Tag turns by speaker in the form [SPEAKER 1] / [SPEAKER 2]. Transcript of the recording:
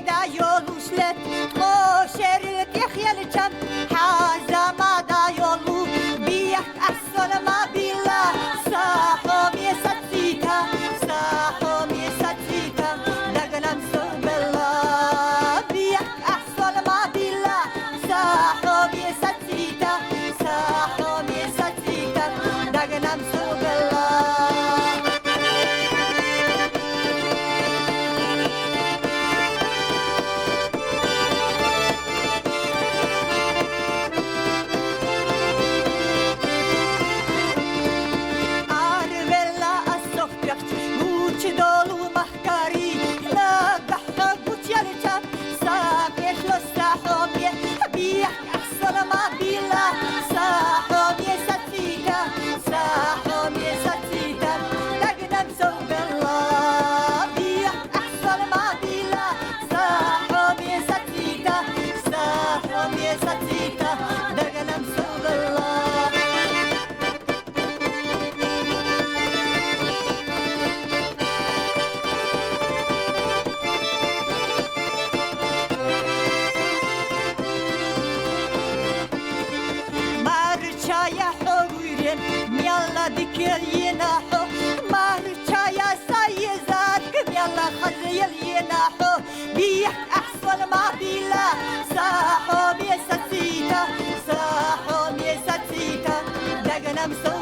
[SPEAKER 1] دا يولو سلت خوشر تخيل جم حازا ما دا يولو بيك أحسن ما بيلا صاحبي ستيتا صاحبي ستيتا دقنم سبلا بيك أحسن ما بيلا صاحبي ستيتا صاحبي ستيتا دقنم سبلا Marchaya hoguren mialla dikil yenaho marchaya sayizat mialla khazil yenaho bih ahsan ma bila saho mi satita daganam so